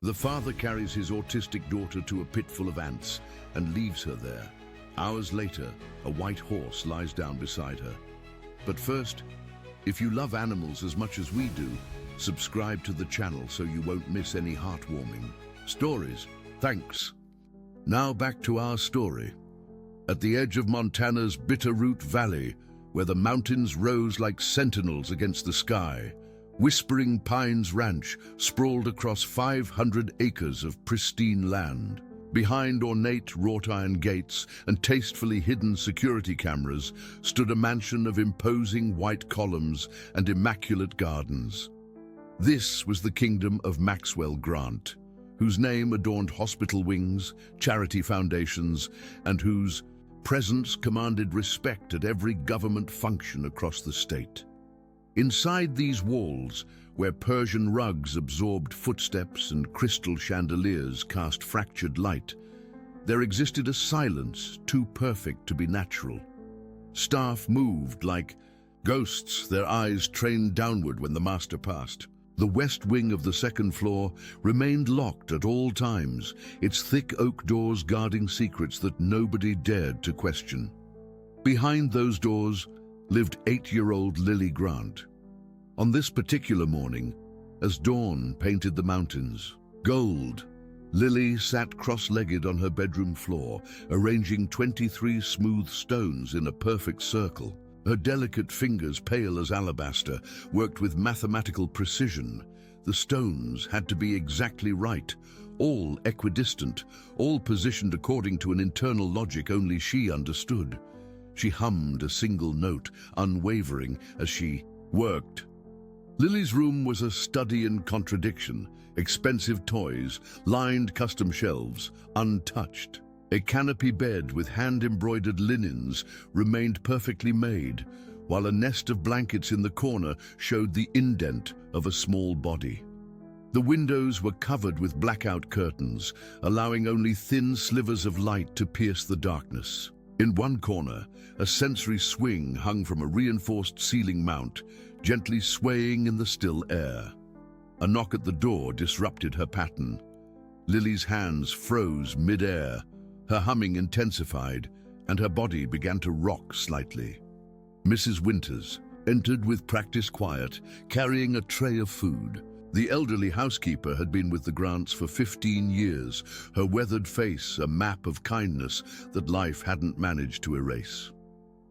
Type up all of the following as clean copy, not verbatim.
The father carries his autistic daughter to a pit full of ants and leaves her there. Hours later, a white horse lies down beside her. But first, if you love animals as much as we do, subscribe to the channel so you won't miss any heartwarming stories. Thanks. Now back to our story. At the edge of Montana's Bitterroot Valley, where the mountains rose like sentinels against the sky, Whispering Pines Ranch sprawled across 500 acres of pristine land. Behind ornate wrought-iron gates and tastefully hidden security cameras stood a mansion of imposing white columns and immaculate gardens. This was the kingdom of Maxwell Grant, whose name adorned hospital wings, charity foundations, and whose presence commanded respect at every government function across the state. Inside these walls, where Persian rugs absorbed footsteps and crystal chandeliers cast fractured light, there existed a silence too perfect to be natural. Staff moved like ghosts, their eyes trained downward when the master passed. The west wing of the second floor remained locked at all times, its thick oak doors guarding secrets that nobody dared to question. Behind those doors lived 8-year-old Lily Grant. On this particular morning, as dawn painted the mountains gold, Lily sat cross-legged on her bedroom floor, arranging 23 smooth stones in a perfect circle. Her delicate fingers, pale as alabaster, worked with mathematical precision. The stones had to be exactly right, all equidistant, all positioned according to an internal logic only she understood. She hummed a single note, unwavering, as she worked. Lily's room was a study in contradiction. Expensive toys, lined custom shelves, untouched. A canopy bed with hand-embroidered linens remained perfectly made, while a nest of blankets in the corner showed the indent of a small body. The windows were covered with blackout curtains, allowing only thin slivers of light to pierce the darkness. In one corner, a sensory swing hung from a reinforced ceiling mount, gently swaying in the still air. A knock at the door disrupted her pattern. Lily's hands froze mid-air, her humming intensified, and her body began to rock slightly. Mrs. Winters entered with practiced quiet, carrying a tray of food. The elderly housekeeper had been with the Grants for 15 years, her weathered face a map of kindness that life hadn't managed to erase.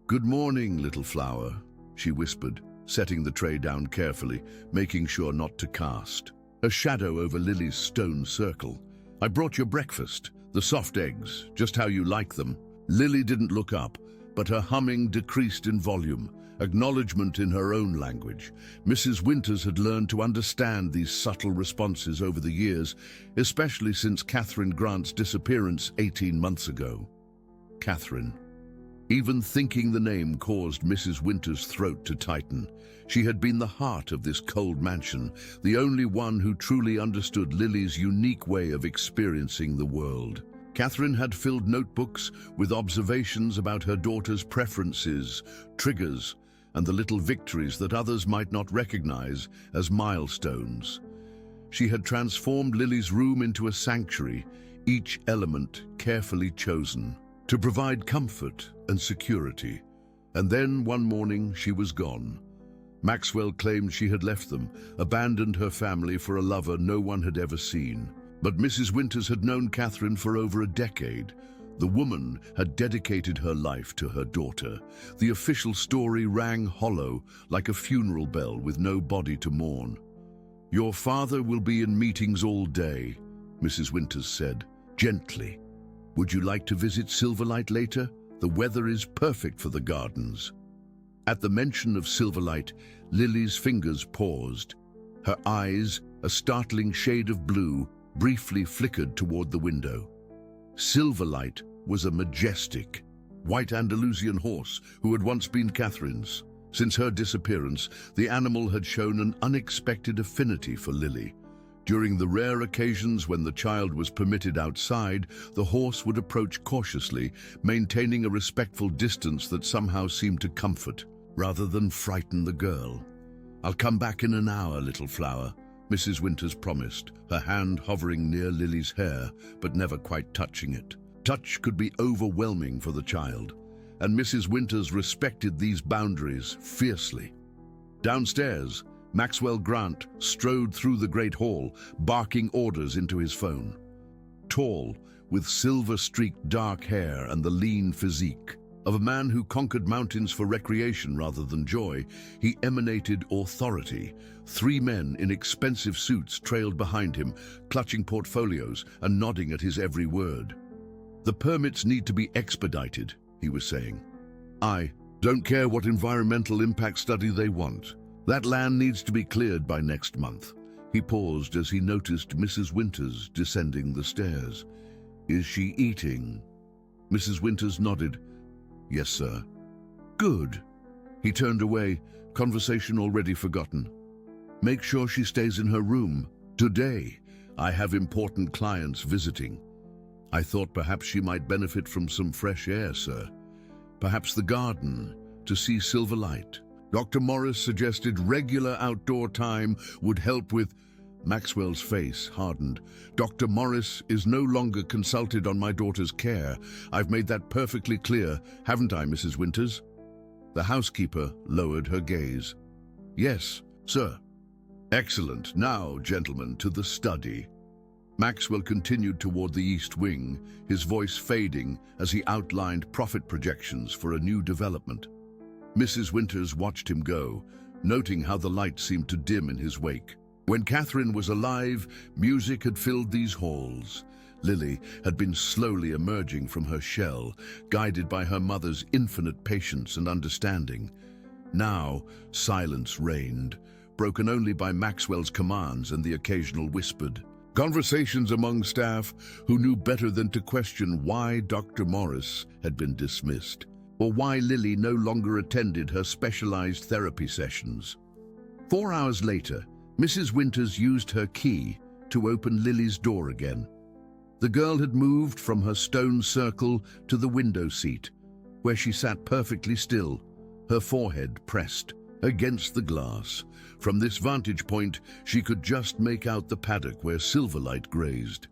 "Good morning, little flower," she whispered, setting the tray down carefully, making sure not to cast a shadow over Lily's stone circle. "I brought your breakfast, the soft eggs, just how you like them." Lily didn't look up, but her humming decreased in volume, acknowledgement in her own language. Mrs. Winters had learned to understand these subtle responses over the years, especially since Catherine Grant's disappearance 18 months ago. Catherine. Even thinking the name caused Mrs. Winters' throat to tighten. She had been the heart of this cold mansion, the only one who truly understood Lily's unique way of experiencing the world. Catherine had filled notebooks with observations about her daughter's preferences, triggers, and the little victories that others might not recognize as milestones. She had transformed Lily's room into a sanctuary, each element carefully chosen to provide comfort and security. And then one morning she was gone. Maxwell claimed she had left them, abandoned her family for a lover no one had ever seen. But Mrs. Winters had known Catherine for over a decade. The woman had dedicated her life to her daughter. The official story rang hollow, like a funeral bell with no body to mourn. "Your father will be in meetings all day," Mrs. Winters said, gently. "Would you like to visit Silverlight later? The weather is perfect for the gardens." At the mention of Silverlight, Lily's fingers paused. Her eyes, a startling shade of blue, briefly flickered toward the window. Silverlight was a majestic, white Andalusian horse who had once been Catherine's. Since her disappearance, the animal had shown an unexpected affinity for Lily. During the rare occasions when the child was permitted outside, the horse would approach cautiously, maintaining a respectful distance that somehow seemed to comfort, rather than frighten the girl. "I'll come back in an hour, little flower," Mrs. Winters promised, her hand hovering near Lily's hair, but never quite touching it. Touch could be overwhelming for the child, and Mrs. Winters respected these boundaries fiercely. Downstairs, Maxwell Grant strode through the great hall, barking orders into his phone. Tall, with silver-streaked dark hair and the lean physique of a man who conquered mountains for recreation rather than joy, he emanated authority. 3 men in expensive suits trailed behind him, clutching portfolios and nodding at his every word. "The permits need to be expedited," he was saying. "I don't care what environmental impact study they want. That land needs to be cleared by next month." He paused as he noticed Mrs. Winters descending the stairs. "Is she eating?" Mrs. Winters nodded. "Yes, sir." "Good." He turned away, conversation already forgotten. "Make sure she stays in her room. Today, I have important clients visiting. I thought perhaps she might benefit from some fresh air, sir. Perhaps the garden, to see Silverlight. Dr. Morris suggested regular outdoor time would help with..." Maxwell's face hardened. "Dr. Morris is no longer consulted on my daughter's care. I've made that perfectly clear, haven't I, Mrs. Winters?" The housekeeper lowered her gaze. "Yes, sir." "Excellent. Now, gentlemen, to the study." Maxwell continued toward the east wing, his voice fading as he outlined profit projections for a new development. Mrs. Winters watched him go, noting how the light seemed to dim in his wake. When Catherine was alive, music had filled these halls. Lily had been slowly emerging from her shell, guided by her mother's infinite patience and understanding. Now, silence reigned, broken only by Maxwell's commands and the occasional whispered conversations among staff who knew better than to question why Dr. Morris had been dismissed, or why Lily no longer attended her specialized therapy sessions. 4 hours later, Mrs. Winters used her key to open Lily's door again. The girl had moved from her stone circle to the window seat, where she sat perfectly still, her forehead pressed against the glass. From this vantage point, she could just make out the paddock where Silverlight grazed.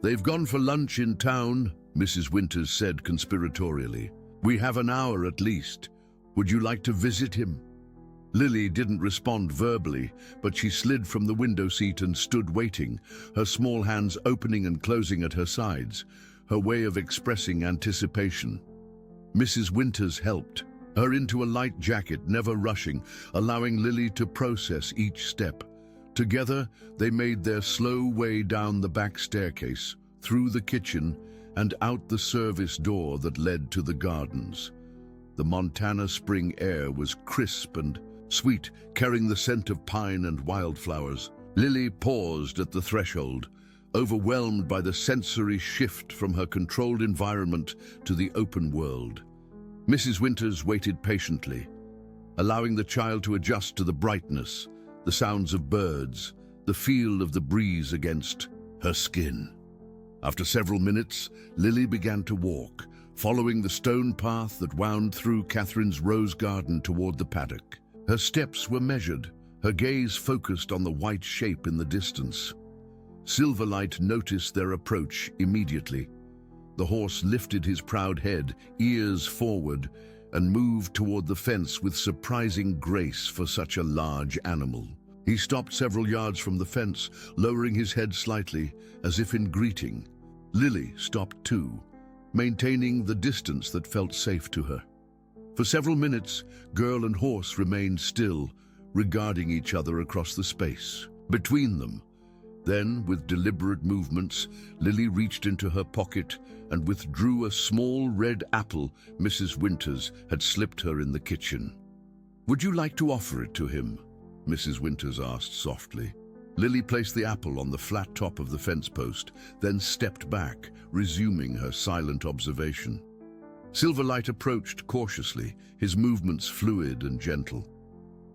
"They've gone for lunch in town," Mrs. Winters said conspiratorially. "We have an hour at least. Would you like to visit him?" Lily didn't respond verbally, but she slid from the window seat and stood waiting, her small hands opening and closing at her sides, her way of expressing anticipation. Mrs. Winters helped, her into a light jacket, never rushing, allowing Lily to process each step. Together, they made their slow way down the back staircase, through the kitchen, and out the service door that led to the gardens. The Montana spring air was crisp and sweet, carrying the scent of pine and wildflowers. Lily paused at the threshold, overwhelmed by the sensory shift from her controlled environment to the open world. Mrs. Winters waited patiently, allowing the child to adjust to the brightness, the sounds of birds, the feel of the breeze against her skin. After several minutes, Lily began to walk, following the stone path that wound through Catherine's rose garden toward the paddock. Her steps were measured, her gaze focused on the white shape in the distance. Silverlight noticed their approach immediately. The horse lifted his proud head, ears forward, and moved toward the fence with surprising grace for such a large animal. He stopped several yards from the fence, lowering his head slightly, as if in greeting. Lily stopped too, maintaining the distance that felt safe to her. For several minutes, girl and horse remained still, regarding each other across the space between them. Then, with deliberate movements, Lily reached into her pocket and withdrew a small red apple Mrs. Winters had slipped her in the kitchen. "Would you like to offer it to him?" Mrs. Winters asked softly. Lily placed the apple on the flat top of the fence post, then stepped back, resuming her silent observation. Silverlight approached cautiously, his movements fluid and gentle.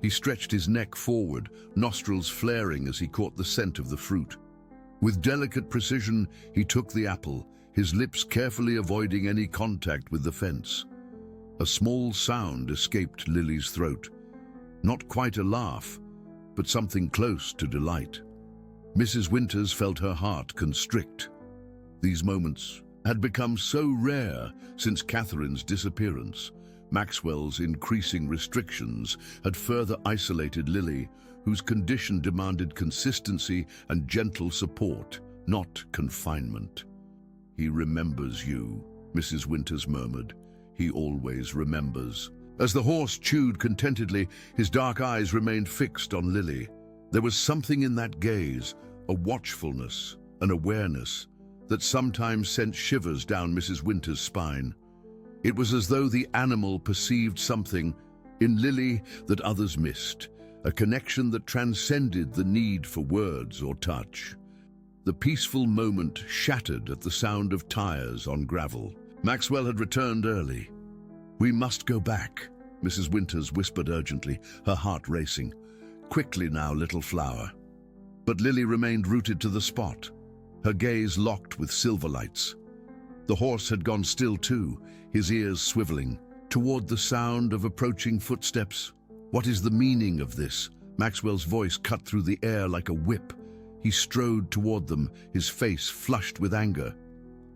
He stretched his neck forward, nostrils flaring as he caught the scent of the fruit. With delicate precision, he took the apple, his lips carefully avoiding any contact with the fence. A small sound escaped Lily's throat. Not quite a laugh, but something close to delight. Mrs. Winters felt her heart constrict. These moments had become so rare since Catherine's disappearance. Maxwell's increasing restrictions had further isolated Lily, whose condition demanded consistency and gentle support, not confinement. "He remembers you," Mrs. Winters murmured. "He always remembers." As the horse chewed contentedly, his dark eyes remained fixed on Lily. There was something in that gaze, a watchfulness, an awareness, that sometimes sent shivers down Mrs. Winters' spine. It was as though the animal perceived something in Lily that others missed, a connection that transcended the need for words or touch. The peaceful moment shattered at the sound of tires on gravel. Maxwell had returned early. "We must go back," Mrs. Winters whispered urgently, her heart racing. "Quickly now, little flower." But Lily remained rooted to the spot, her gaze locked with Silverlight's. The horse had gone still too, his ears swiveling, toward the sound of approaching footsteps. "What is the meaning of this?" Maxwell's voice cut through the air like a whip. He strode toward them, his face flushed with anger.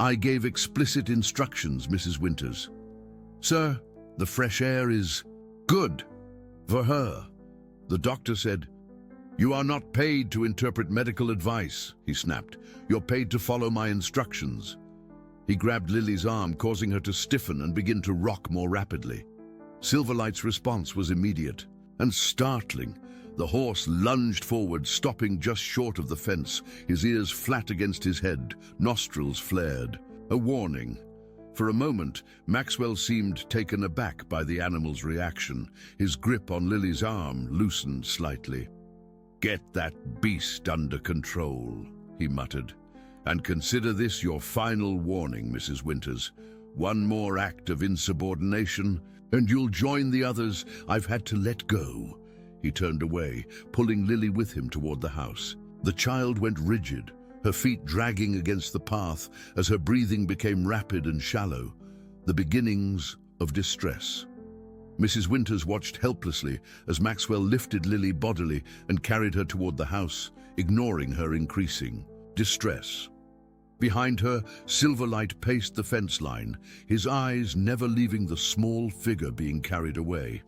"I gave explicit instructions, Mrs. Winters." "Sir, the fresh air is good for her," the doctor said. "You are not paid to interpret medical advice," he snapped. "You're paid to follow my instructions." He grabbed Lily's arm, causing her to stiffen and begin to rock more rapidly. Silverlight's response was immediate and startling. The horse lunged forward, stopping just short of the fence, his ears flat against his head, nostrils flared. A warning. For a moment, Maxwell seemed taken aback by the animal's reaction. His grip on Lily's arm loosened slightly. "Get that beast under control," he muttered. "And consider this your final warning, Mrs. Winters. One more act of insubordination, and you'll join the others I've had to let go." He turned away, pulling Lily with him toward the house. The child went rigid, her feet dragging against the path as her breathing became rapid and shallow, the beginnings of distress. Mrs. Winters watched helplessly as Maxwell lifted Lily bodily and carried her toward the house, ignoring her increasing distress. Behind her, Silverlight paced the fence line, his eyes never leaving the small figure being carried away.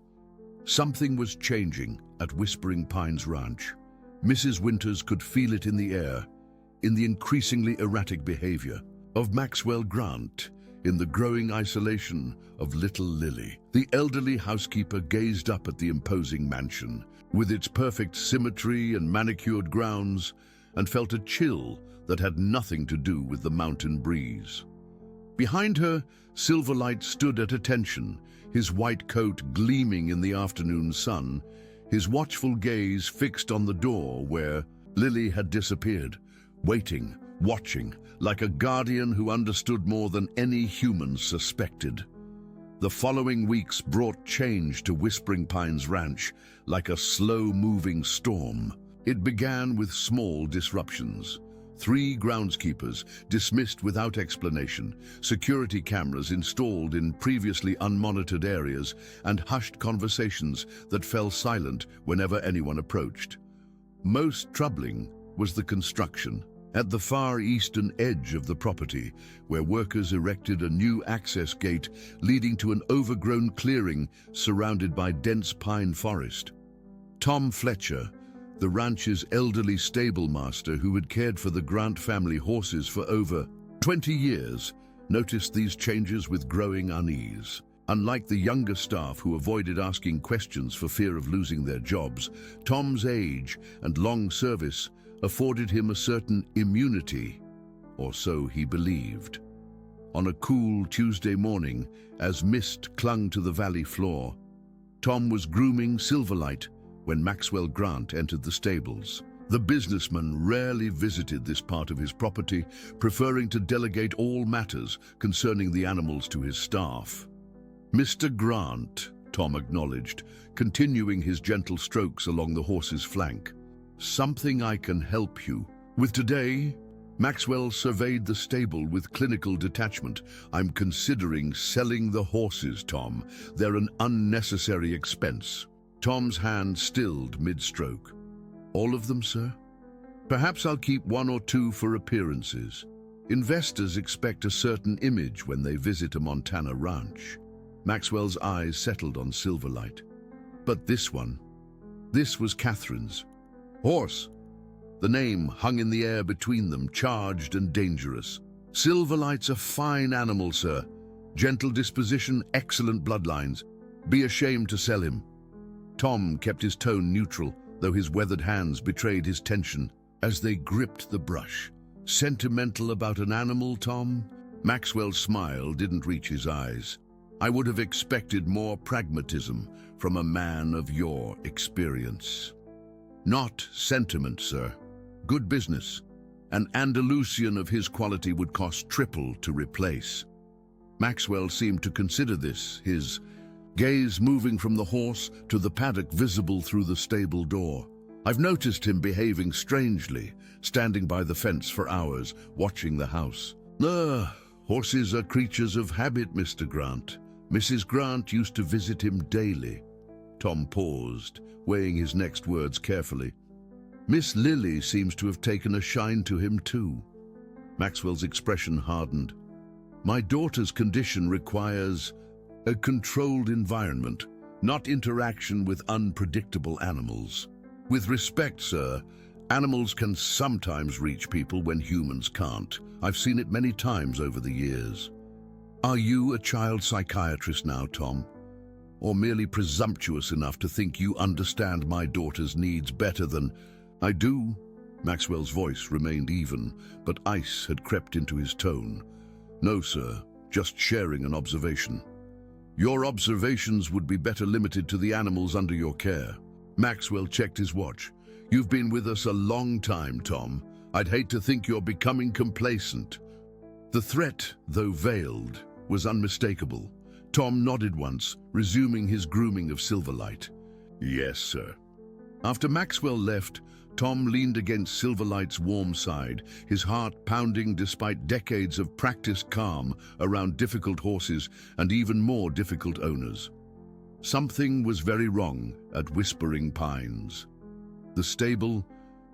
Something was changing at Whispering Pines Ranch. Mrs. Winters could feel it in the air, in the increasingly erratic behavior of Maxwell Grant, in the growing isolation of little Lily. The elderly housekeeper gazed up at the imposing mansion, with its perfect symmetry and manicured grounds, and felt a chill that had nothing to do with the mountain breeze. Behind her, Silverlight stood at attention, his white coat gleaming in the afternoon sun, his watchful gaze fixed on the door where Lily had disappeared, waiting, watching, like a guardian who understood more than any human suspected. The following weeks brought change to Whispering Pines Ranch, like a slow-moving storm. It began with small disruptions. 3 groundskeepers dismissed without explanation, security cameras installed in previously unmonitored areas, and hushed conversations that fell silent whenever anyone approached. Most troubling was the construction. At the far eastern edge of the property, where workers erected a new access gate leading to an overgrown clearing surrounded by dense pine forest. Tom Fletcher, the ranch's elderly stable master who had cared for the Grant family horses for over 20 years, noticed these changes with growing unease. Unlike the younger staff who avoided asking questions for fear of losing their jobs, Tom's age and long service afforded him a certain immunity, or so he believed. On a cool Tuesday morning, as mist clung to the valley floor, Tom was grooming Silverlight when Maxwell Grant entered the stables. The businessman rarely visited this part of his property, preferring to delegate all matters concerning the animals to his staff. "Mr. Grant," Tom acknowledged, continuing his gentle strokes along the horse's flank. "Something I can help you with today?" Maxwell surveyed the stable with clinical detachment. "I'm considering selling the horses, Tom. They're an unnecessary expense." Tom's hand stilled mid-stroke. "All of them, sir?" Perhaps I'll keep one or two for appearances. Investors expect a certain image when they visit a Montana ranch. Maxwell's eyes settled on Silverlight. But this one, this was Catherine's. Horse. The name hung in the air between them, charged and dangerous. Silverlight's a fine animal, sir. Gentle disposition, excellent bloodlines. Be ashamed to sell him. Tom kept his tone neutral, though his weathered hands betrayed his tension as they gripped the brush. Sentimental about an animal, Tom? Maxwell's smile didn't reach his eyes. I would have expected more pragmatism from a man of your experience. Not sentiment, sir. Good business. An Andalusian of his quality would cost triple to replace. Maxwell seemed to consider this, his gaze moving from the horse to the paddock visible through the stable door. I've noticed him behaving strangely, standing by the fence for hours, watching the house. Horses are creatures of habit, Mr. Grant. Mrs. Grant used to visit him daily. Tom paused, weighing his next words carefully. Miss Lily seems to have taken a shine to him too. Maxwell's expression hardened. My daughter's condition requires a controlled environment, not interaction with unpredictable animals. With respect, sir, animals can sometimes reach people when humans can't. I've seen it many times over the years. Are you a child psychiatrist now, Tom? Or merely presumptuous enough to think you understand my daughter's needs better than I do? Maxwell's voice remained even, but ice had crept into his tone. No, sir, just sharing an observation. Your observations would be better limited to the animals under your care. Maxwell checked his watch. You've been with us a long time, Tom. I'd hate to think you're becoming complacent. The threat, though veiled, was unmistakable. Tom nodded once, resuming his grooming of Silverlight. Yes, sir. After Maxwell left, Tom leaned against Silverlight's warm side, his heart pounding despite decades of practiced calm around difficult horses and even more difficult owners. Something was very wrong at Whispering Pines. The stable,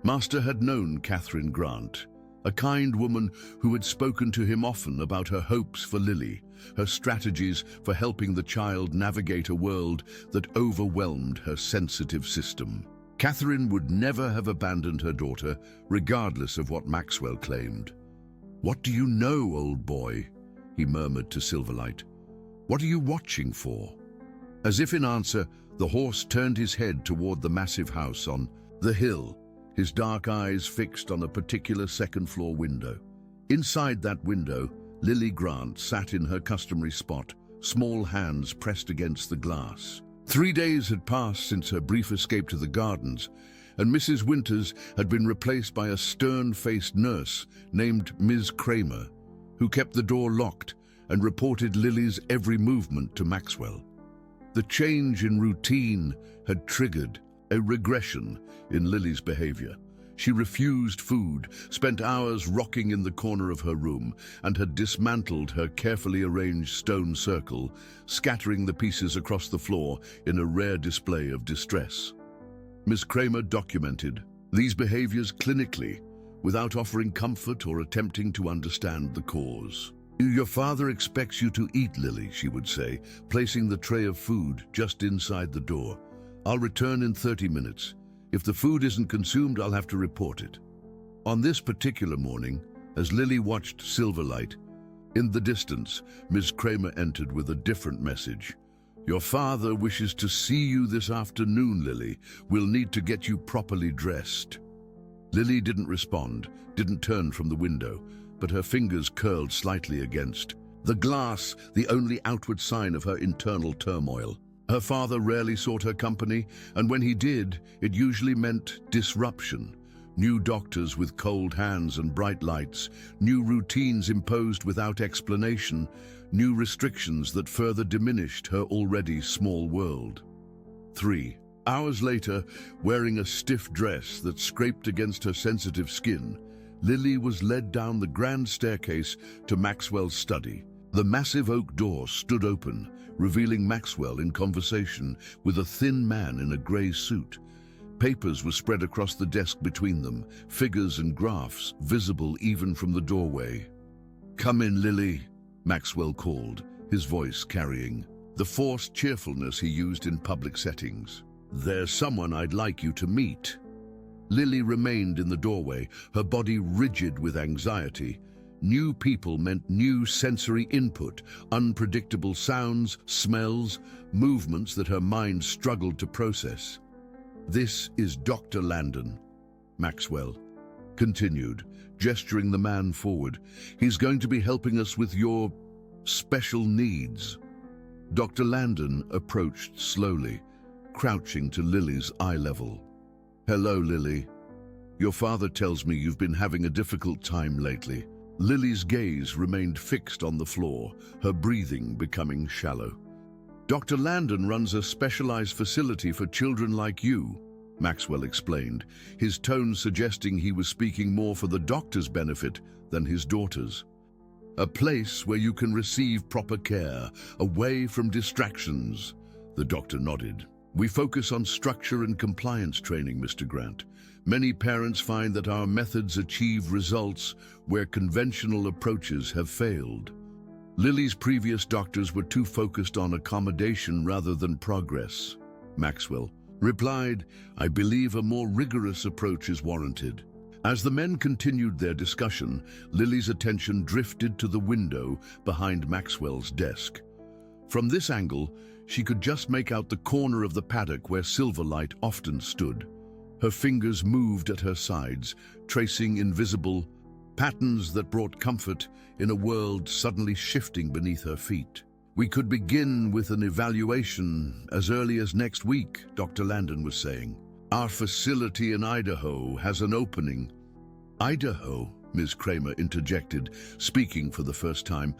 Master had known Catherine Grant, a kind woman who had spoken to him often about her hopes for Lily, her strategies for helping the child navigate a world that overwhelmed her sensitive system. Catherine would never have abandoned her daughter, regardless of what Maxwell claimed. What do you know, old boy? He murmured to Silverlight. What are you watching for? As if in answer, the horse turned his head toward the massive house on the hill, his dark eyes fixed on a particular second-floor window. Inside that window, Lily Grant sat in her customary spot, small hands pressed against the glass. 3 days had passed since her brief escape to the gardens, and Mrs. Winters had been replaced by a stern-faced nurse named Ms. Kramer, who kept the door locked and reported Lily's every movement to Maxwell. The change in routine had triggered a regression in Lily's behavior. She refused food, spent hours rocking in the corner of her room, and had dismantled her carefully arranged stone circle, scattering the pieces across the floor in a rare display of distress. Miss Kramer documented these behaviors clinically, without offering comfort or attempting to understand the cause. Your father expects you to eat, Lily, she would say, placing the tray of food just inside the door. I'll return in 30 minutes. If the food isn't consumed, I'll have to report it. On this particular morning, as Lily watched Silverlight, in the distance, Ms. Kramer entered with a different message. Your father wishes to see you this afternoon, Lily. We'll need to get you properly dressed. Lily didn't respond, didn't turn from the window, but her fingers curled slightly against the glass, the only outward sign of her internal turmoil. Her father rarely sought her company, and when he did, it usually meant disruption. New doctors with cold hands and bright lights, new routines imposed without explanation, new restrictions that further diminished her already small world. 3 hours later, wearing a stiff dress that scraped against her sensitive skin, Lily was led down the grand staircase to Maxwell's study. The massive oak door stood open, revealing Maxwell in conversation with a thin man in a grey suit. Papers were spread across the desk between them, figures and graphs visible even from the doorway. "Come in, Lily," Maxwell called, his voice carrying the forced cheerfulness he used in public settings. "There's someone I'd like you to meet." Lily remained in the doorway, her body rigid with anxiety. New people meant new sensory input, unpredictable sounds, smells, movements that her mind struggled to process. "This is Dr. Landon," Maxwell continued, gesturing the man forward. "He's going to be helping us with your special needs." Dr. Landon approached slowly, crouching to Lily's eye level. "Hello, Lily. Your father tells me you've been having a difficult time lately." Lily's gaze remained fixed on the floor, her breathing becoming shallow. "Dr. Landon runs a specialized facility for children like you," Maxwell explained, his tone suggesting he was speaking more for the doctor's benefit than his daughter's. "A place where you can receive proper care, away from distractions." The doctor nodded. "We focus on structure and compliance training, Mr. Grant. Many parents find that our methods achieve results where conventional approaches have failed." Lily's previous doctors were too focused on accommodation rather than progress, Maxwell replied. "I believe a more rigorous approach is warranted." As the men continued their discussion, Lily's attention drifted to the window behind Maxwell's desk. From this angle, she could just make out the corner of the paddock where Silverlight often stood. Her fingers moved at her sides, tracing invisible patterns that brought comfort in a world suddenly shifting beneath her feet. "We could begin with an evaluation as early as next week," Dr. Landon was saying. "Our facility in Idaho has an opening." "Idaho?" Ms. Kramer interjected, speaking for the first time.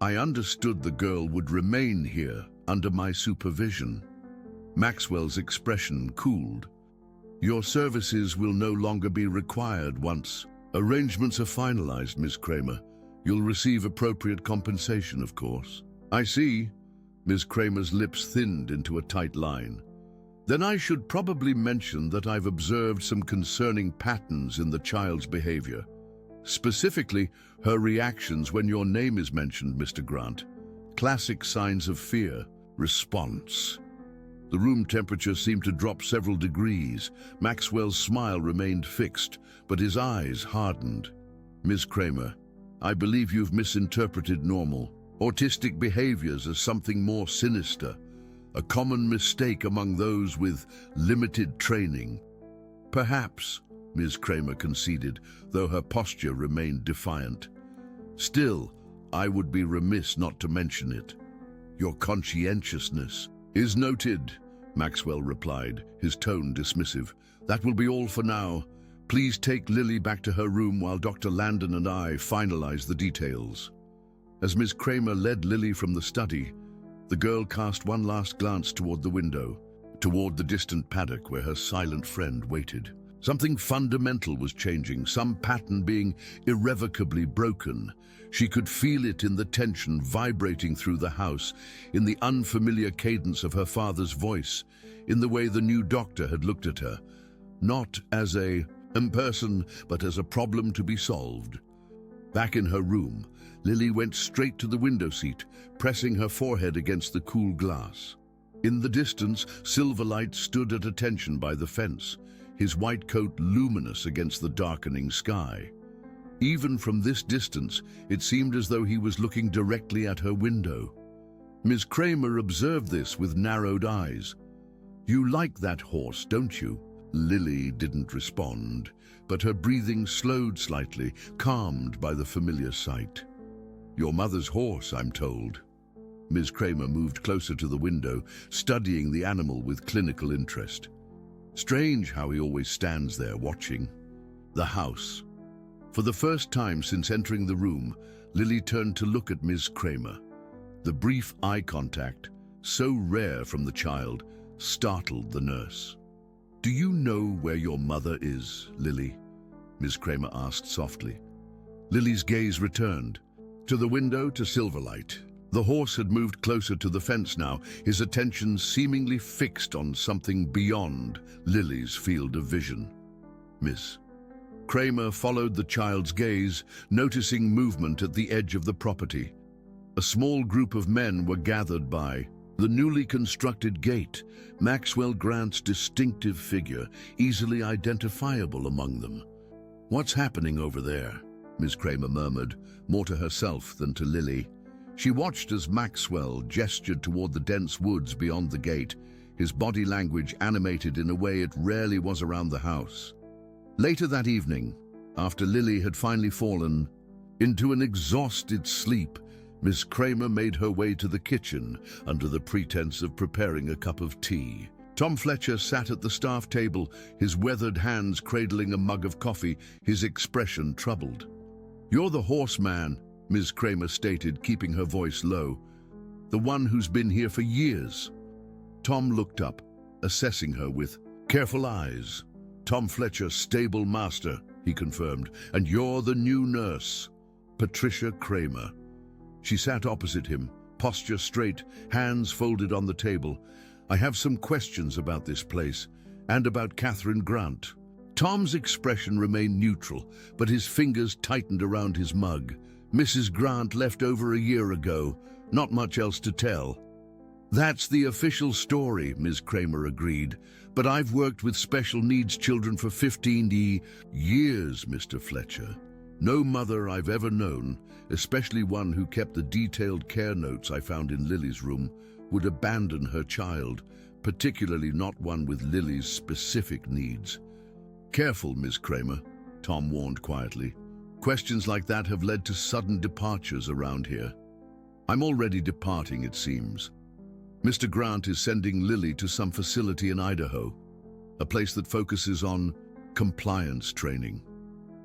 "I understood the girl would remain here under my supervision." Maxwell's expression cooled. "Your services will no longer be required once arrangements are finalized, Ms. Kramer. You'll receive appropriate compensation, of course." "I see." Ms. Kramer's lips thinned into a tight line. "Then I should probably mention that I've observed some concerning patterns in the child's behavior. Specifically, her reactions when your name is mentioned, Mr. Grant. Classic signs of fear. Response." The room temperature seemed to drop several degrees. Maxwell's smile remained fixed, but his eyes hardened. "Ms. Kramer, I believe you've misinterpreted normal autistic behaviors as something more sinister, a common mistake among those with limited training." "Perhaps," Ms. Kramer conceded, though her posture remained defiant. "Still, I would be remiss not to mention it. Your conscientiousness is noted," Maxwell replied, his tone dismissive. "That will be all for now. Please take Lily back to her room while Dr. Landon and I finalize the details." As Ms. Kramer led Lily from the study, the girl cast one last glance toward the window, toward the distant paddock where her silent friend waited. Something fundamental was changing, some pattern being irrevocably broken. She could feel it in the tension vibrating through the house, in the unfamiliar cadence of her father's voice, in the way the new doctor had looked at her, not as a person, but as a problem to be solved. Back in her room, Lily went straight to the window seat, pressing her forehead against the cool glass. In the distance, Silverlight stood at attention by the fence, his white coat luminous against the darkening sky. Even from this distance, it seemed as though he was looking directly at her window. Ms. Kramer observed this with narrowed eyes. "You like that horse, don't you?" Lily didn't respond, but her breathing slowed slightly, calmed by the familiar sight. "Your mother's horse, I'm told." Ms. Kramer moved closer to the window, studying the animal with clinical interest. Strange how he always stands there watching. The house. For the first time since entering the room, Lily turned to look at Ms. Kramer. The brief eye contact, so rare from the child, startled the nurse. "Do you know where your mother is, Lily?" Ms. Kramer asked softly. Lily's gaze returned, to the window, to Silverlight. The horse had moved closer to the fence now, his attention seemingly fixed on something beyond Lily's field of vision. Miss Kramer followed the child's gaze, noticing movement at the edge of the property. A small group of men were gathered by the newly constructed gate, Maxwell Grant's distinctive figure, easily identifiable among them. "What's happening over there?" Ms. Kramer murmured, more to herself than to Lily. She watched as Maxwell gestured toward the dense woods beyond the gate, his body language animated in a way it rarely was around the house. Later that evening, after Lily had finally fallen into an exhausted sleep, Miss Kramer made her way to the kitchen under the pretense of preparing a cup of tea. Tom Fletcher sat at the staff table, his weathered hands cradling a mug of coffee, his expression troubled. "You're the horseman," Ms. Kramer stated, keeping her voice low. "The one who's been here for years." Tom looked up, assessing her with careful eyes. "Tom Fletcher, stable master," he confirmed. "And you're the new nurse, Patricia Kramer." She sat opposite him, posture straight, hands folded on the table. "I have some questions about this place, and about Catherine Grant." Tom's expression remained neutral, but his fingers tightened around his mug. "Mrs. Grant left over a year ago. Not much else to tell." "That's the official story," Ms. Kramer agreed. "But I've worked with special needs children for 15 years, Mr. Fletcher. No mother I've ever known, especially one who kept the detailed care notes I found in Lily's room, would abandon her child, particularly not one with Lily's specific needs." "Careful, Ms. Kramer," Tom warned quietly. "Questions like that have led to sudden departures around here." "I'm already departing, it seems. Mr. Grant is sending Lily to some facility in Idaho, a place that focuses on compliance training."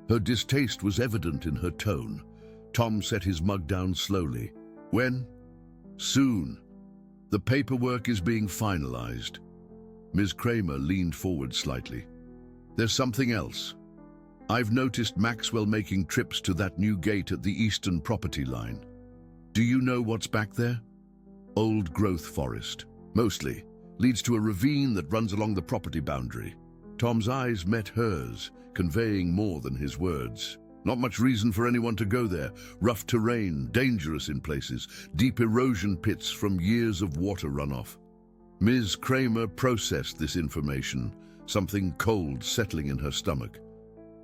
Her distaste was evident in her tone. Tom set his mug down slowly. "When?" "Soon. The paperwork is being finalized." Ms. Kramer leaned forward slightly. "There's something else. I've noticed Maxwell making trips to that new gate at the eastern property line. Do you know what's back there?" "Old growth forest, mostly. Leads to a ravine that runs along the property boundary." Tom's eyes met hers, conveying more than his words. "Not much reason for anyone to go there. Rough terrain, dangerous in places, deep erosion pits from years of water runoff." Ms. Kramer processed this information, something cold settling in her stomach.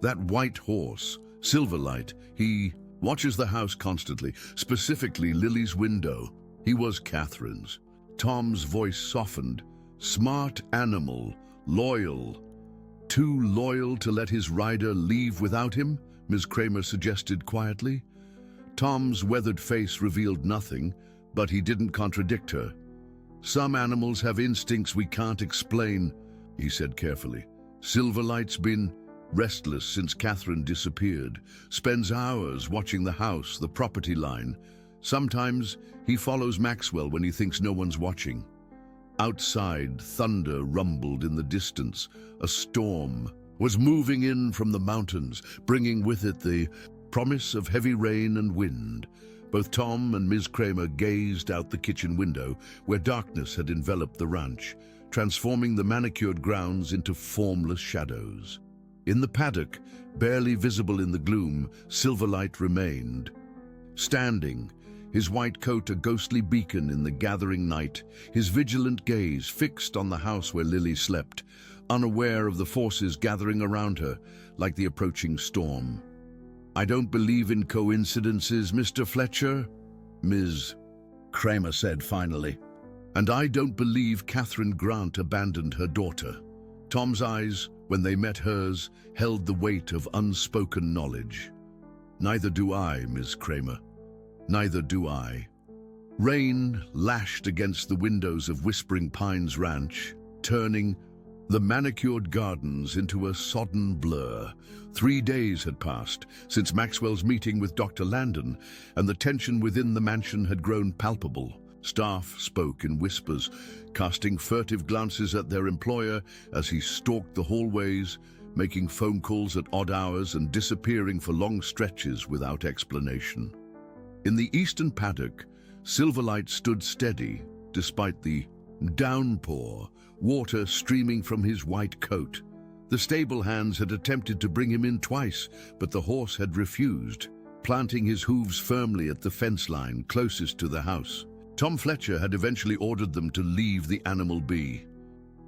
"That white horse, Silverlight, he watches the house constantly, specifically Lily's window. He was Catherine's." Tom's voice softened. "Smart animal, loyal. Too loyal to let his rider leave without him?" Ms. Kramer suggested quietly. Tom's weathered face revealed nothing, but he didn't contradict her. "Some animals have instincts we can't explain," he said carefully. "Silverlight's been restless since Catherine disappeared, spends hours watching the house, the property line. Sometimes he follows Maxwell when he thinks no one's watching." Outside, thunder rumbled in the distance. A storm was moving in from the mountains, bringing with it the promise of heavy rain and wind. Both Tom and Ms. Kramer gazed out the kitchen window, where darkness had enveloped the ranch, transforming the manicured grounds into formless shadows. In the paddock, barely visible in the gloom, Silverlight remained. Standing, his white coat a ghostly beacon in the gathering night, his vigilant gaze fixed on the house where Lily slept, unaware of the forces gathering around her, like the approaching storm. "I don't believe in coincidences, Mr. Fletcher," Ms. Kramer said finally. "And I don't believe Catherine Grant abandoned her daughter." Tom's eyes, when they met hers, held the weight of unspoken knowledge. "Neither do I, Ms. Kramer. Neither do I." Rain lashed against the windows of Whispering Pines Ranch, turning the manicured gardens into a sodden blur. 3 days had passed since Maxwell's meeting with Dr. Landon, and the tension within the mansion had grown palpable. Staff spoke in whispers, casting furtive glances at their employer as he stalked the hallways, making phone calls at odd hours and disappearing for long stretches without explanation. In the eastern paddock, Silverlight stood steady, despite the downpour, water streaming from his white coat. The stable hands had attempted to bring him in twice, but the horse had refused, planting his hooves firmly at the fence line closest to the house. Tom Fletcher had eventually ordered them to leave the animal be.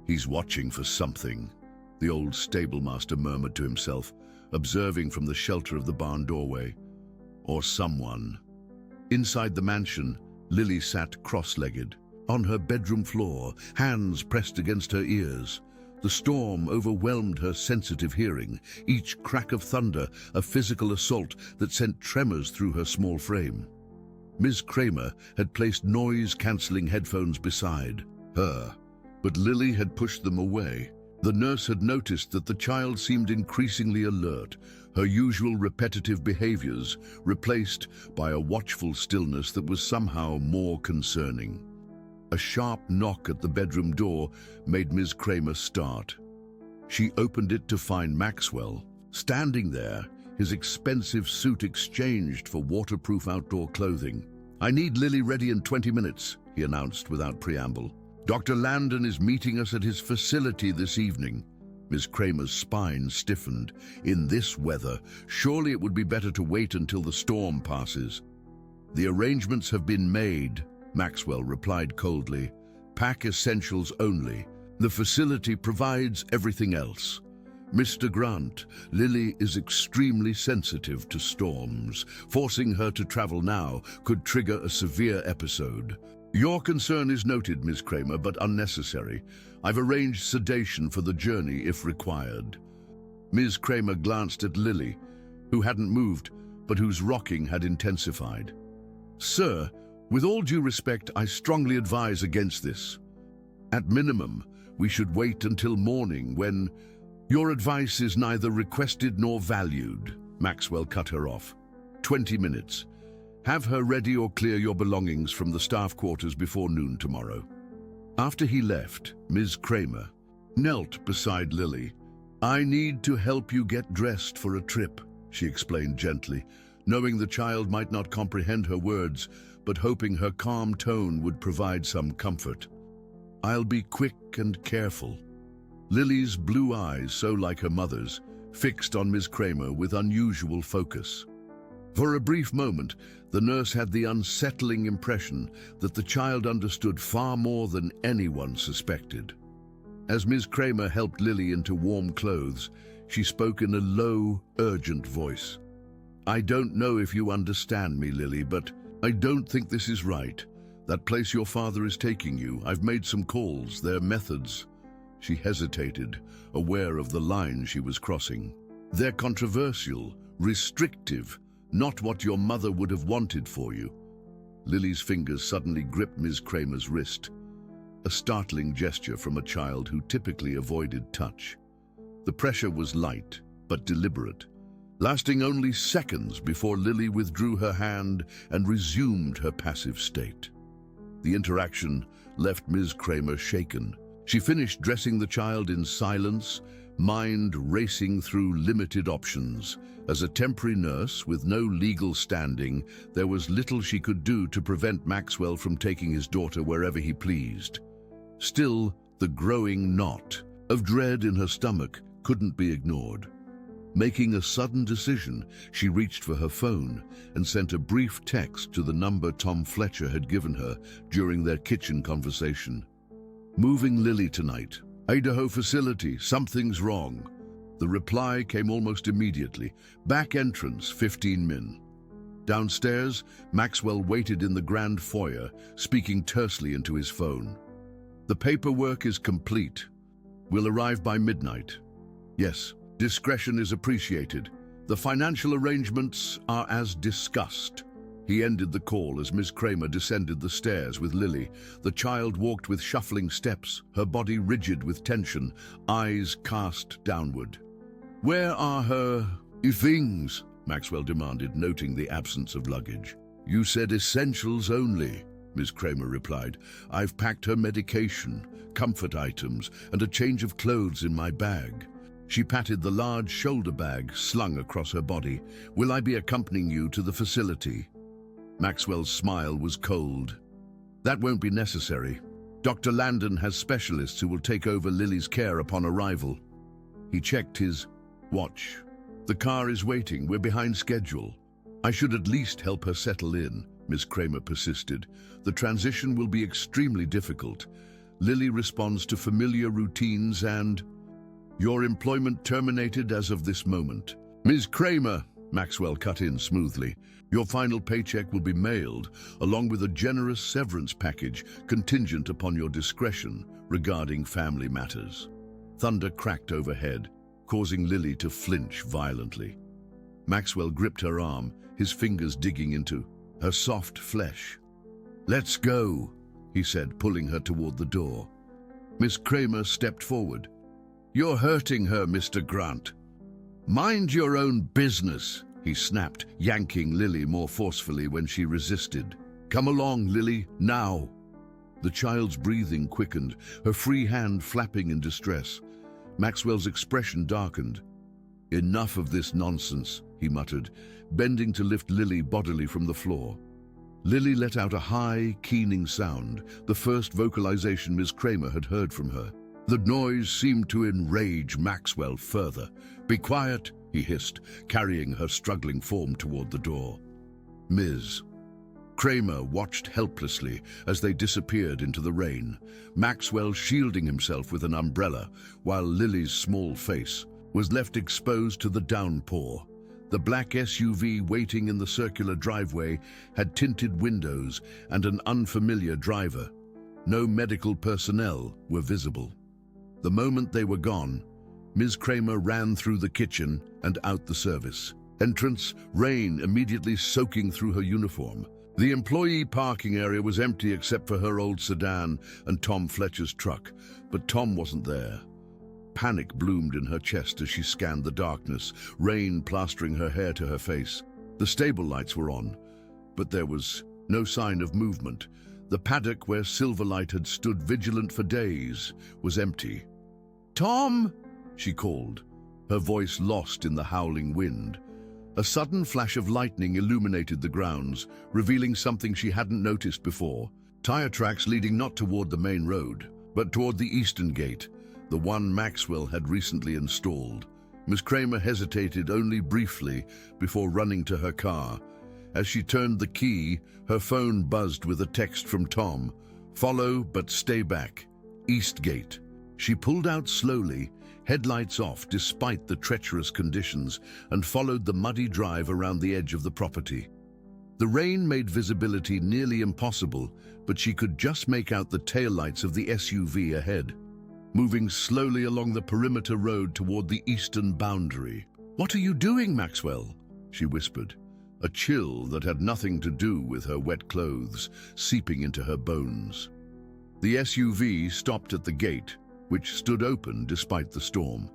"He's watching for something," the old stablemaster murmured to himself, observing from the shelter of the barn doorway. "Or someone." Inside the mansion, Lily sat cross-legged, on her bedroom floor, hands pressed against her ears. The storm overwhelmed her sensitive hearing, each crack of thunder a physical assault that sent tremors through her small frame. Ms. Kramer had placed noise-cancelling headphones beside her, but Lily had pushed them away. The nurse had noticed that the child seemed increasingly alert, her usual repetitive behaviors replaced by a watchful stillness that was somehow more concerning. A sharp knock at the bedroom door made Ms. Kramer start. She opened it to find Maxwell, standing there, his expensive suit exchanged for waterproof outdoor clothing. "I need Lily ready in 20 minutes, he announced without preamble. "Dr. Landon is meeting us at his facility this evening." Ms. Kramer's spine stiffened. In this weather, surely it would be better to wait until the storm passes. "The arrangements have been made," Maxwell replied coldly. "Pack essentials only. The facility provides everything else. Mr. Grant, Lily is extremely sensitive to storms. Forcing her to travel now could trigger a severe episode. Your concern is noted, Ms. Kramer, but unnecessary. I've arranged sedation for the journey if required." Ms. Kramer glanced at Lily, who hadn't moved, but whose rocking had intensified. "Sir, with all due respect, I strongly advise against this. At minimum, we should wait until morning when... Your advice is neither requested nor valued," Maxwell cut her off. 20 minutes. Have her ready or clear your belongings from the staff quarters before noon tomorrow." After he left, Ms. Kramer knelt beside Lily. "I need to help you get dressed for a trip," she explained gently, knowing the child might not comprehend her words, but hoping her calm tone would provide some comfort. "I'll be quick and careful." Lily's blue eyes, so like her mother's, fixed on Ms. Kramer with unusual focus. For a brief moment, the nurse had the unsettling impression that the child understood far more than anyone suspected. As Ms. Kramer helped Lily into warm clothes, she spoke in a low, urgent voice. "I don't know if you understand me, Lily, but I don't think this is right. That place your father is taking you, I've made some calls, their methods..." She hesitated, aware of the line she was crossing. "They're controversial, restrictive, not what your mother would have wanted for you." Lily's fingers suddenly gripped Ms. Kramer's wrist, a startling gesture from a child who typically avoided touch. The pressure was light, but deliberate, lasting only seconds before Lily withdrew her hand and resumed her passive state. The interaction left Ms. Kramer shaken. She finished dressing the child in silence, mind racing through limited options. As a temporary nurse with no legal standing, there was little she could do to prevent Maxwell from taking his daughter wherever he pleased. Still, the growing knot of dread in her stomach couldn't be ignored. Making a sudden decision, she reached for her phone and sent a brief text to the number Tom Fletcher had given her during their kitchen conversation. "Moving Lily tonight. Idaho facility, something's wrong." The reply came almost immediately. "Back entrance, 15 min." Downstairs, Maxwell waited in the grand foyer, speaking tersely into his phone. "The paperwork is complete. We'll arrive by midnight." "Yes, discretion is appreciated. The financial arrangements are as discussed." He ended the call as Ms. Kramer descended the stairs with Lily. The child walked with shuffling steps, her body rigid with tension, eyes cast downward. "Where are her things?" Maxwell demanded, noting the absence of luggage. "You said essentials only," Ms. Kramer replied. "I've packed her medication, comfort items, and a change of clothes in my bag." She patted the large shoulder bag slung across her body. "Will I be accompanying you to the facility?" Maxwell's smile was cold. That won't be necessary. Dr. Landon has specialists who will take over Lily's care upon arrival. He checked his watch. The car is waiting. We're behind schedule. I should at least help her settle in, Miss Kramer persisted. The transition will be extremely difficult. Lily responds to familiar routines and... Your employment terminated as of this moment. Ms. Kramer, Maxwell cut in smoothly. Your final paycheck will be mailed, along with a generous severance package contingent upon your discretion regarding family matters. Thunder cracked overhead, causing Lily to flinch violently. Maxwell gripped her arm, his fingers digging into her soft flesh. Let's go, he said, pulling her toward the door. Miss Kramer stepped forward. You're hurting her, Mr. Grant. Mind your own business, he snapped, yanking Lily more forcefully when she resisted. Come along, Lily, now. The child's breathing quickened, her free hand flapping in distress. Maxwell's expression darkened. Enough of this nonsense, he muttered, bending to lift Lily bodily from the floor. Lily let out a high, keening sound, the first vocalization Miss Kramer had heard from her. The noise seemed to enrage Maxwell further. Be quiet, he hissed, carrying her struggling form toward the door. Ms. Kramer watched helplessly as they disappeared into the rain, Maxwell shielding himself with an umbrella, while Lily's small face was left exposed to the downpour. The black SUV waiting in the circular driveway had tinted windows and an unfamiliar driver. No medical personnel were visible. The moment they were gone, Ms. Kramer ran through the kitchen and out the service. Entrance, rain immediately soaking through her uniform. The employee parking area was empty except for her old sedan and Tom Fletcher's truck, but Tom wasn't there. Panic bloomed in her chest as she scanned the darkness, rain plastering her hair to her face. The stable lights were on, but there was no sign of movement. The paddock where Silverlight had stood vigilant for days was empty. Tom, she called, her voice lost in the howling wind. A sudden flash of lightning illuminated the grounds, revealing something she hadn't noticed before. Tire tracks leading not toward the main road, but toward the eastern gate, the one Maxwell had recently installed. Miss Kramer hesitated only briefly before running to her car. As she turned the key, her phone buzzed with a text from Tom. Follow, but stay back. East gate. She pulled out slowly, headlights off despite the treacherous conditions, and followed the muddy drive around the edge of the property. The rain made visibility nearly impossible, but she could just make out the taillights of the SUV ahead, moving slowly along the perimeter road toward the eastern boundary. What are you doing, Maxwell? She whispered, a chill that had nothing to do with her wet clothes seeping into her bones. The SUV stopped at the gate, which stood open despite the storm.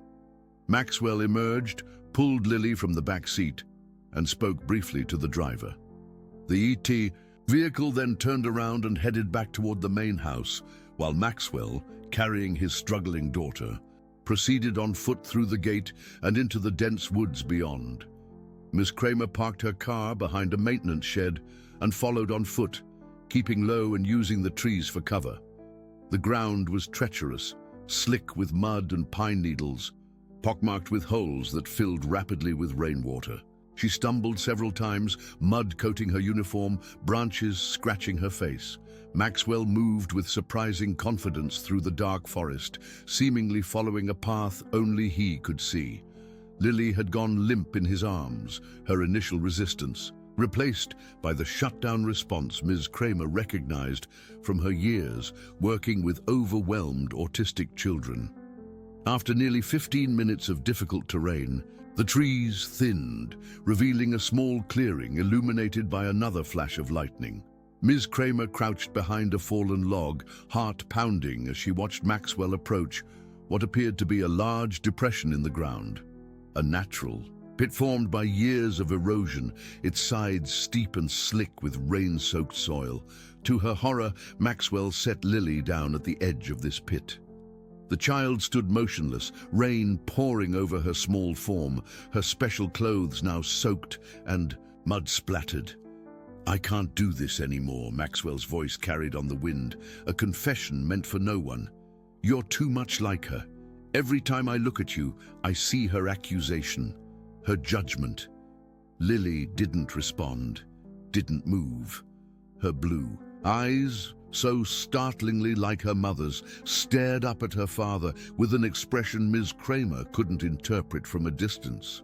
Maxwell emerged, pulled Lily from the back seat, and spoke briefly to the driver. The ET vehicle then turned around and headed back toward the main house, while Maxwell, carrying his struggling daughter, proceeded on foot through the gate and into the dense woods beyond. Miss Kramer parked her car behind a maintenance shed and followed on foot, keeping low and using the trees for cover. The ground was treacherous, slick with mud and pine needles, pockmarked with holes that filled rapidly with rainwater. She stumbled several times, mud coating her uniform, branches scratching her face. Maxwell moved with surprising confidence through the dark forest, seemingly following a path only he could see. Lily had gone limp in his arms, her initial resistance replaced by the shutdown response Ms. Kramer recognized from her years working with overwhelmed autistic children. After nearly 15 minutes of difficult terrain, the trees thinned, revealing a small clearing illuminated by another flash of lightning. Ms. Kramer crouched behind a fallen log, heart pounding as she watched Maxwell approach what appeared to be a large depression in the ground. A natural pit formed by years of erosion, its sides steep and slick with rain-soaked soil. To her horror, Maxwell set Lily down at the edge of this pit. The child stood motionless, rain pouring over her small form, her special clothes now soaked and mud-splattered. I can't do this anymore, Maxwell's voice carried on the wind, a confession meant for no one. You're too much like her. Every time I look at you, I see her accusation, her judgment. Lily didn't respond, didn't move. Her blue eyes, so startlingly like her mother's, stared up at her father with an expression Ms. Kramer couldn't interpret from a distance.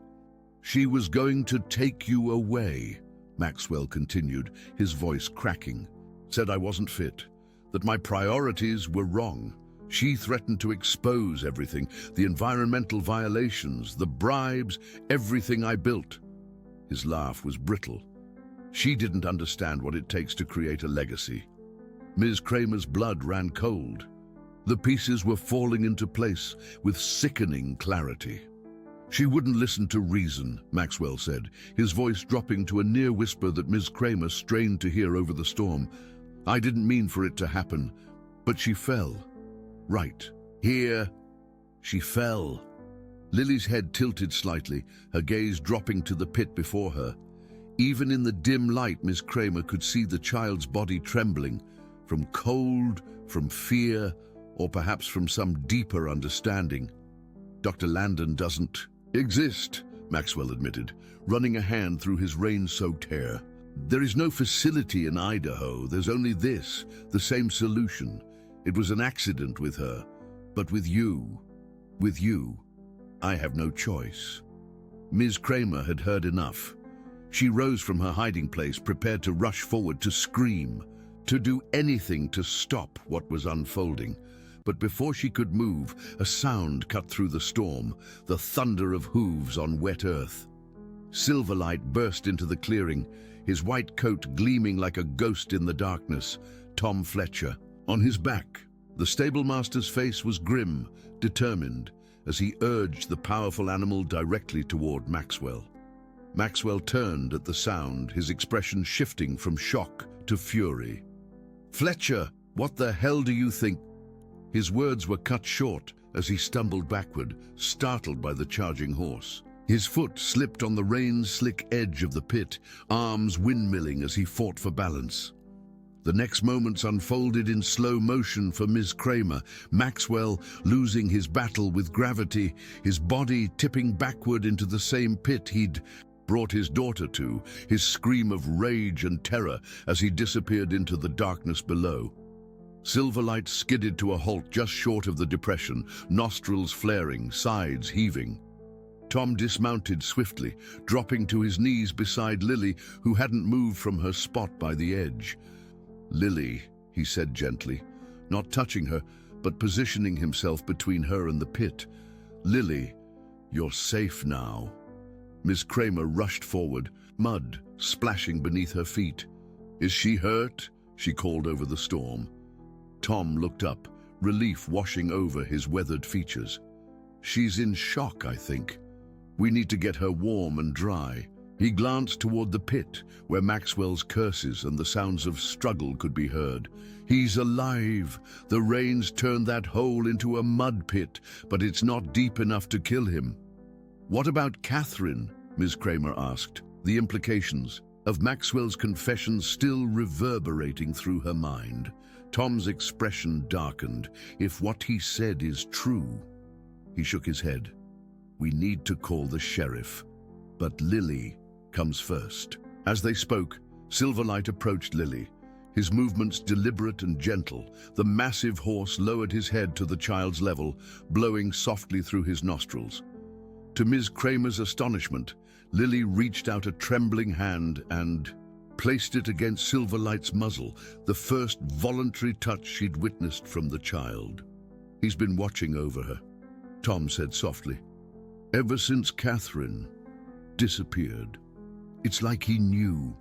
She was going to take you away, Maxwell continued, his voice cracking. Said I wasn't fit, that my priorities were wrong. She threatened to expose everything, the environmental violations, the bribes, everything I built. His laugh was brittle. She didn't understand what it takes to create a legacy. Ms. Kramer's blood ran cold. The pieces were falling into place with sickening clarity. She wouldn't listen to reason, Maxwell said, his voice dropping to a near whisper that Ms. Kramer strained to hear over the storm. I didn't mean for it to happen, but she fell. Right. Here. She fell. Lily's head tilted slightly, her gaze dropping to the pit before her. Even in the dim light, Miss Kramer could see the child's body trembling, from cold, from fear, or perhaps from some deeper understanding. Dr. Landon doesn't exist, Maxwell admitted, running a hand through his rain-soaked hair. There is no facility in Idaho. There's only this, the same solution. It was an accident with her, but with you, I have no choice. Ms. Kramer had heard enough. She rose from her hiding place, prepared to rush forward, to scream, to do anything to stop what was unfolding. But before she could move, a sound cut through the storm, the thunder of hooves on wet earth. Silverlight burst into the clearing, his white coat gleaming like a ghost in the darkness. Tom Fletcher. On his back, the stablemaster's face was grim, determined, as he urged the powerful animal directly toward Maxwell. Maxwell turned at the sound, his expression shifting from shock to fury. Fletcher, what the hell do you think? His words were cut short as he stumbled backward, startled by the charging horse. His foot slipped on the rain-slick edge of the pit, arms windmilling as he fought for balance. The next moments unfolded in slow motion for Ms. Kramer, Maxwell losing his battle with gravity, his body tipping backward into the same pit he'd brought his daughter to, his scream of rage and terror as he disappeared into the darkness below. Silverlight skidded to a halt just short of the depression, nostrils flaring, sides heaving. Tom dismounted swiftly, dropping to his knees beside Lily, who hadn't moved from her spot by the edge. Lily, he said gently, not touching her, but positioning himself between her and the pit. Lily, you're safe now. Miss Kramer rushed forward, mud splashing beneath her feet. Is she hurt? She called over the storm. Tom looked up, relief washing over his weathered features. She's in shock, I think. We need to get her warm and dry. He glanced toward the pit, where Maxwell's curses and the sounds of struggle could be heard. He's alive. The rains turned that hole into a mud pit, but it's not deep enough to kill him. What about Catherine? Ms. Kramer asked, the implications of Maxwell's confession still reverberating through her mind. Tom's expression darkened. If what he said is true. He shook his head. We need to call the sheriff. But Lily comes first. As they spoke, Silverlight approached Lily, his movements deliberate and gentle. The massive horse lowered his head to the child's level, blowing softly through his nostrils. To Ms. Kramer's astonishment, Lily reached out a trembling hand and placed it against Silverlight's muzzle, the first voluntary touch she'd witnessed from the child. He's been watching over her, Tom said softly, ever since Catherine disappeared. It's like he knew.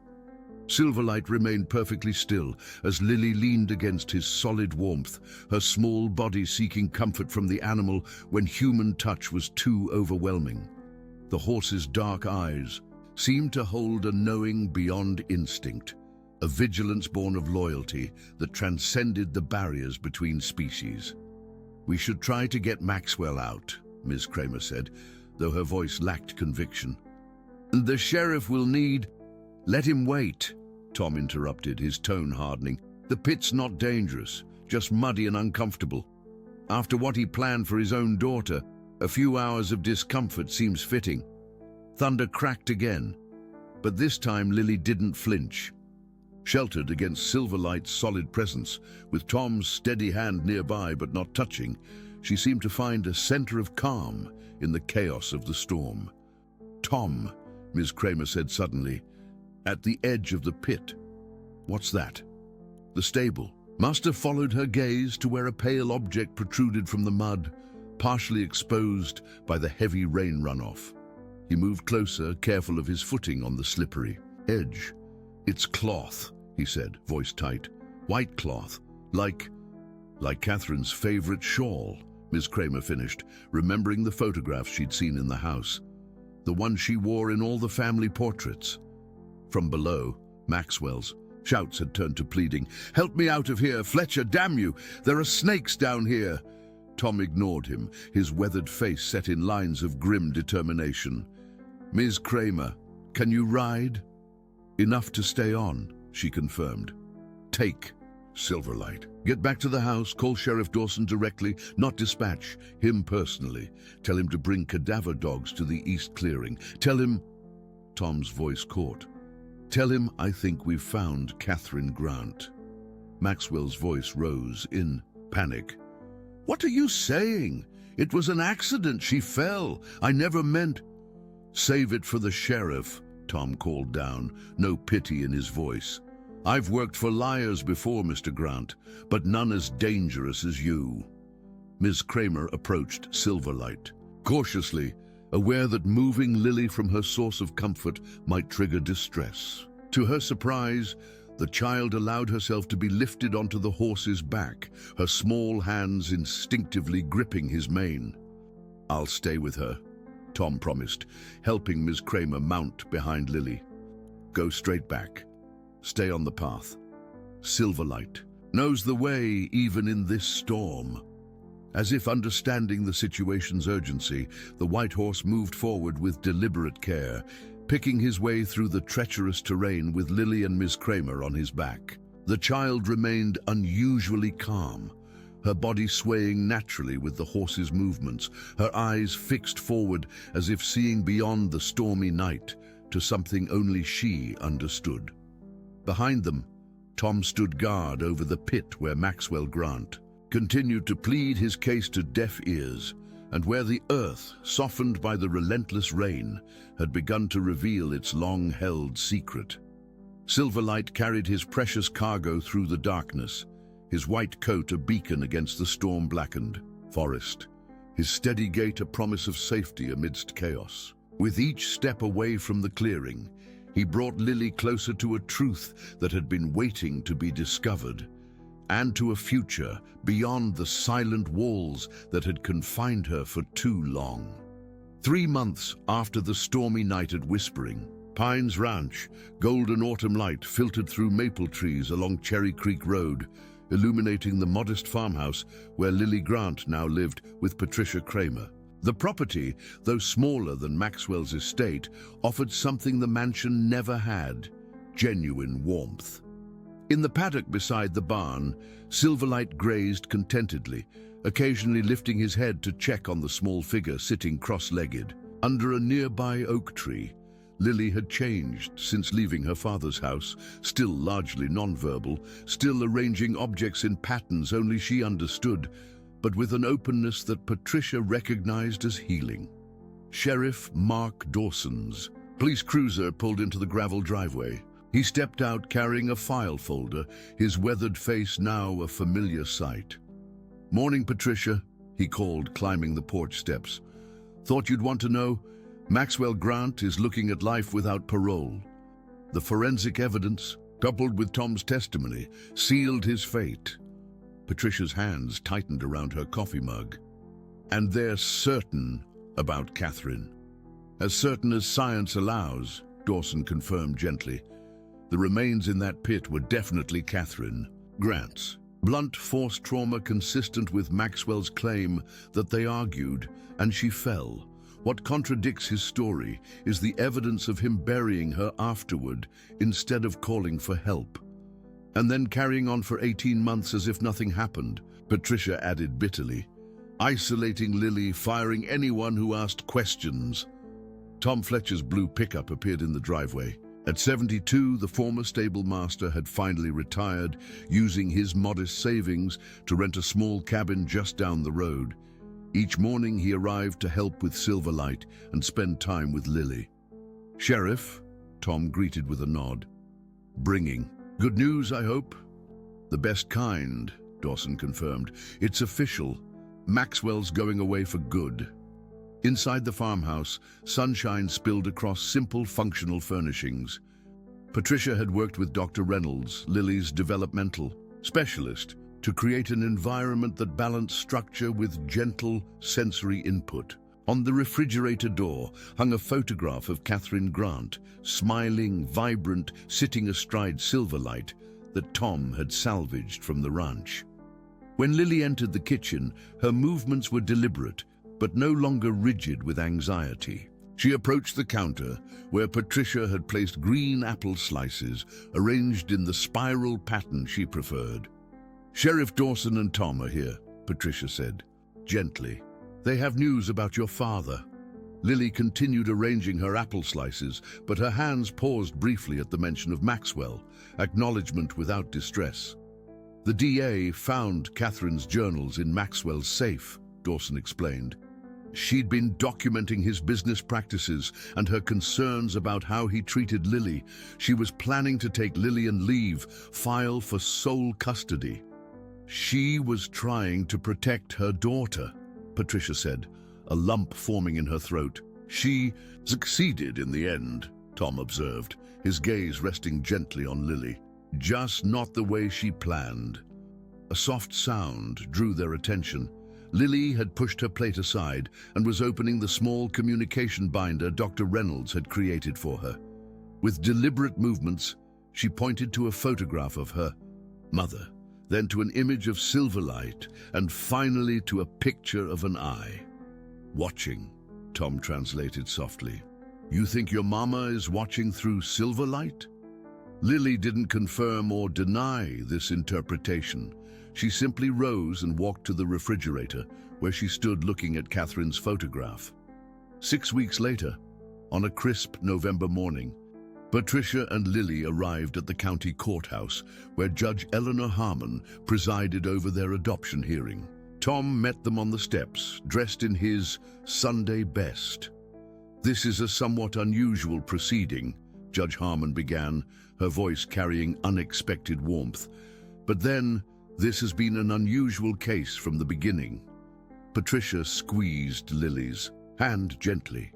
Silverlight remained perfectly still as Lily leaned against his solid warmth, her small body seeking comfort from the animal when human touch was too overwhelming. The horse's dark eyes seemed to hold a knowing beyond instinct, a vigilance born of loyalty that transcended the barriers between species. We should try to get Maxwell out, Ms. Kramer said, though her voice lacked conviction. The sheriff will need... Let him wait. Tom interrupted, his tone hardening. "The pit's not dangerous, just muddy and uncomfortable. After what he planned for his own daughter, a few hours of discomfort seems fitting." Thunder cracked again, but this time Lily didn't flinch. Sheltered against Silverlight's solid presence, with Tom's steady hand nearby but not touching, she seemed to find a center of calm in the chaos of the storm. "Tom," Ms. Kramer said suddenly, "at the edge of the pit." "What's that?" "The stable." Must have followed her gaze to where a pale object protruded from the mud, partially exposed by the heavy rain runoff. He moved closer, careful of his footing on the slippery edge. "It's cloth," he said, voice tight. "White cloth, like Catherine's favorite shawl," Ms. Kramer finished, remembering the photographs she'd seen in the house. The one she wore in all the family portraits. From below, Maxwell's shouts had turned to pleading. "Help me out of here, Fletcher, damn you! There are snakes down here!" Tom ignored him, his weathered face set in lines of grim determination. "Ms. Kramer, can you ride?" "Enough to stay on," she confirmed. "Take Silverlight. Get back to the house, call Sheriff Dawson directly, not dispatch, him personally. Tell him to bring cadaver dogs to the east clearing. Tell him..." Tom's voice caught. "Tell him I think we've found Catherine Grant." Maxwell's voice rose in panic. "What are you saying? It was an accident. She fell. I never meant..." "Save it for the sheriff," Tom called down, no pity in his voice. "I've worked for liars before, Mr. Grant, but none as dangerous as you." Ms. Kramer approached Silverlight, cautiously, aware that moving Lily from her source of comfort might trigger distress. To her surprise, the child allowed herself to be lifted onto the horse's back, her small hands instinctively gripping his mane. "I'll stay with her," Tom promised, helping Ms. Kramer mount behind Lily. "Go straight back. Stay on the path. Silverlight knows the way even in this storm." As if understanding the situation's urgency, the white horse moved forward with deliberate care, picking his way through the treacherous terrain with Lily and Ms. Kramer on his back. The child remained unusually calm, her body swaying naturally with the horse's movements, her eyes fixed forward as if seeing beyond the stormy night to something only she understood. Behind them, Tom stood guard over the pit where Maxwell Grant continued to plead his case to deaf ears, and where the earth, softened by the relentless rain, had begun to reveal its long-held secret. Silverlight carried his precious cargo through the darkness, his white coat a beacon against the storm-blackened forest, his steady gait a promise of safety amidst chaos. With each step away from the clearing, he brought Lily closer to a truth that had been waiting to be discovered, and to a future beyond the silent walls that had confined her for too long. 3 months after the stormy night at Whispering, Pines Ranch, golden autumn light filtered through maple trees along Cherry Creek Road, illuminating the modest farmhouse where Lily Grant now lived with Patricia Kramer. The property, though smaller than Maxwell's estate, offered something the mansion never had: genuine warmth. In the paddock beside the barn, Silverlight grazed contentedly, occasionally lifting his head to check on the small figure sitting cross-legged. Under a nearby oak tree, Lily had changed since leaving her father's house, still largely nonverbal, still arranging objects in patterns only she understood, but with an openness that Patricia recognized as healing. Sheriff Mark Dawson's police cruiser pulled into the gravel driveway. He stepped out carrying a file folder, his weathered face now a familiar sight. "Morning, Patricia," he called, climbing the porch steps. "Thought you'd want to know? Maxwell Grant is looking at life without parole. The forensic evidence, coupled with Tom's testimony, sealed his fate." Patricia's hands tightened around her coffee mug. "And they're certain about Catherine. As certain as science allows," Dawson confirmed gently. "The remains in that pit were definitely Catherine Grant's. Blunt force trauma consistent with Maxwell's claim that they argued and she fell, What contradicts his story is the evidence of him burying her afterward instead of calling for help. And then carrying on for 18 months as if nothing happened, Patricia added bitterly, isolating Lily, firing anyone who asked questions. Tom Fletcher's blue pickup appeared in the driveway. At 72, the former stable master had finally retired, using his modest savings to rent a small cabin just down the road. Each morning he arrived to help with Silverlight and spend time with Lily. "Sheriff," Tom greeted with a nod. "Bringing good news, I hope?" "The best kind," Dawson confirmed. "It's official. Maxwell's going away for good." Inside the farmhouse, sunshine spilled across simple, functional furnishings. Patricia had worked with Dr. Reynolds, Lily's developmental specialist, to create an environment that balanced structure with gentle sensory input. On the refrigerator door hung a photograph of Catherine Grant, smiling, vibrant, sitting astride Silverlight, that Tom had salvaged from the ranch. When Lily entered the kitchen, her movements were deliberate, but no longer rigid with anxiety. She approached the counter, where Patricia had placed green apple slices, arranged in the spiral pattern she preferred. "Sheriff Dawson and Tom are here," Patricia said, gently. "They have news about your father." Lily continued arranging her apple slices, but her hands paused briefly at the mention of Maxwell, acknowledgement without distress. "The DA found Catherine's journals in Maxwell's safe," Dawson explained. "She'd been documenting his business practices and her concerns about how he treated Lily. She was planning to take Lily and leave, file for sole custody." "She was trying to protect her daughter," Patricia said, a lump forming in her throat. "She succeeded in the end," Tom observed, his gaze resting gently on Lily. "Just not the way she planned." A soft sound drew their attention. Lily had pushed her plate aside and was opening the small communication binder Dr. Reynolds had created for her. With deliberate movements, she pointed to a photograph of her mother, then to an image of Silverlight, and finally to a picture of an eye. "Watching," Tom translated softly. "You think your mama is watching through Silverlight?" Lily didn't confirm or deny this interpretation. She simply rose and walked to the refrigerator, where she stood looking at Catherine's photograph. 6 weeks later, on a crisp November morning, Patricia and Lily arrived at the county courthouse, where Judge Eleanor Harmon presided over their adoption hearing. Tom met them on the steps, dressed in his Sunday best. "This is a somewhat unusual proceeding," Judge Harmon began, her voice carrying unexpected warmth. "But then, this has been an unusual case from the beginning." Patricia squeezed Lily's hand gently.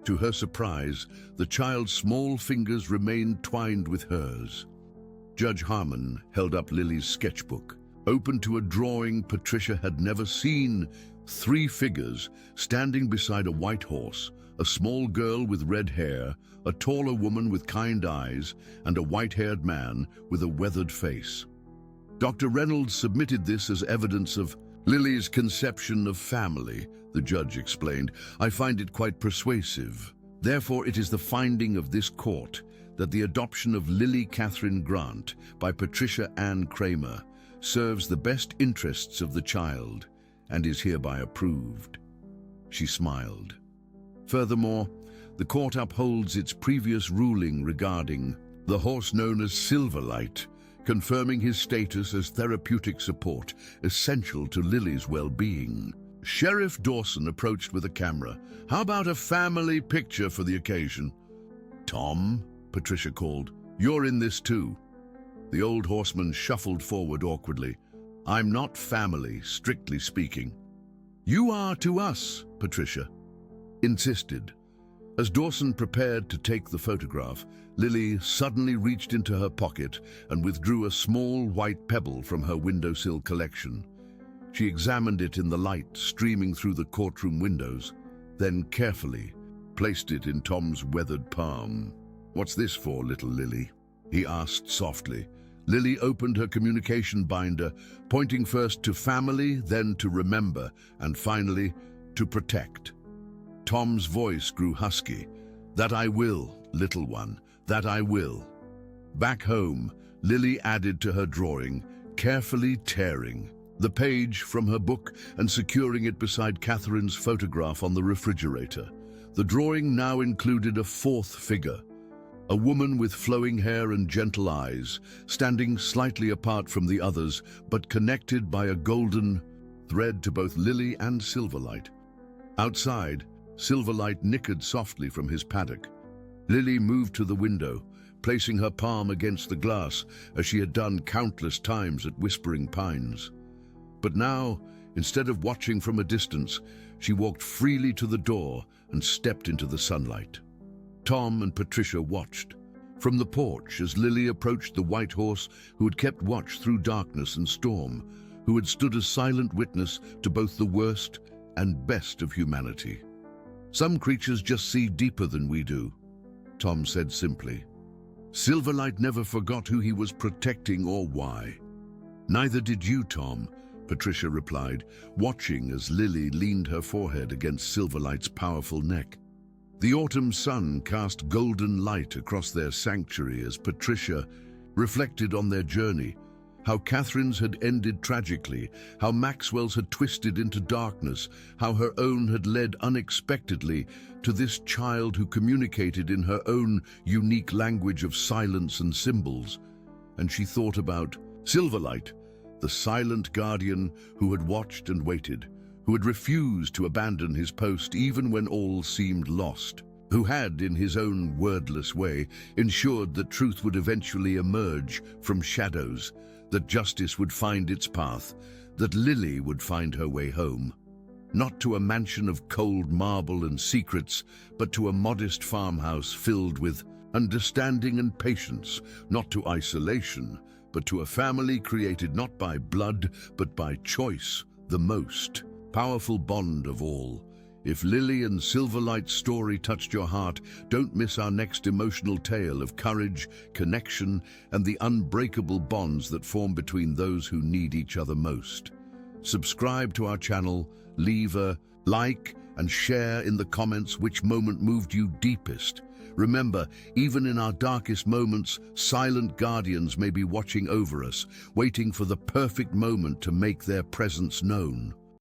To her surprise, the child's small fingers remained twined with hers. Judge Harmon held up Lily's sketchbook, open to a drawing Patricia had never seen. 3 figures standing beside a white horse, a small girl with red hair, a taller woman with kind eyes, and a white-haired man with a weathered face. Dr. Reynolds submitted this as evidence of Lily's conception of family, the judge explained. "I find it quite persuasive. Therefore, it is the finding of this court that the adoption of Lily Catherine Grant by Patricia Ann Kramer serves the best interests of the child and is hereby approved." She smiled. "Furthermore, the court upholds its previous ruling regarding the horse known as Silverlight, confirming his status as therapeutic support essential to Lily's well-being." Sheriff Dawson approached with a camera. "How about a family picture for the occasion?" "Tom," Patricia called, "you're in this too." The old horseman shuffled forward awkwardly. "I'm not family, strictly speaking." "You are to us," Patricia insisted. As Dawson prepared to take the photograph, Lily suddenly reached into her pocket and withdrew a small white pebble from her windowsill collection. She examined it in the light streaming through the courtroom windows, then carefully placed it in Tom's weathered palm. "What's this for, little Lily?" he asked softly. Lily opened her communication binder, pointing first to family, then to remember, and finally to protect. Tom's voice grew husky. "That I will, little one, that I will." Back home, Lily added to her drawing, carefully tearing the page from her book and securing it beside Catherine's photograph on the refrigerator. The drawing now included a fourth figure, a woman with flowing hair and gentle eyes, standing slightly apart from the others, but connected by a golden thread to both Lily and Silverlight. Outside, Silverlight nickered softly from his paddock. Lily moved to the window, placing her palm against the glass as she had done countless times at Whispering Pines. But now, instead of watching from a distance, she walked freely to the door and stepped into the sunlight. Tom and Patricia watched from the porch as Lily approached the white horse who had kept watch through darkness and storm, who had stood as silent witness to both the worst and best of humanity. "Some creatures just see deeper than we do," Tom said simply. Silverlight never forgot who he was protecting or why. "Neither did you, Tom," Patricia replied, watching as Lily leaned her forehead against Silverlight's powerful neck. The autumn sun cast golden light across their sanctuary as Patricia reflected on their journey, how Catherine's had ended tragically, how Maxwell's had twisted into darkness, how her own had led unexpectedly to this child who communicated in her own unique language of silence and symbols. And she thought about Silverlight, the silent guardian who had watched and waited, who had refused to abandon his post even when all seemed lost, who had, in his own wordless way, ensured that truth would eventually emerge from shadows, that justice would find its path, that Lily would find her way home. Not to a mansion of cold marble and secrets, but to a modest farmhouse filled with understanding and patience, not to isolation, but to a family created not by blood, but by choice, the most powerful bond of all. If Lily and Silverlight's story touched your heart, don't miss our next emotional tale of courage, connection, and the unbreakable bonds that form between those who need each other most. Subscribe to our channel, leave a like, and share in the comments which moment moved you deepest. Remember, even in our darkest moments, silent guardians may be watching over us, waiting for the perfect moment to make their presence known.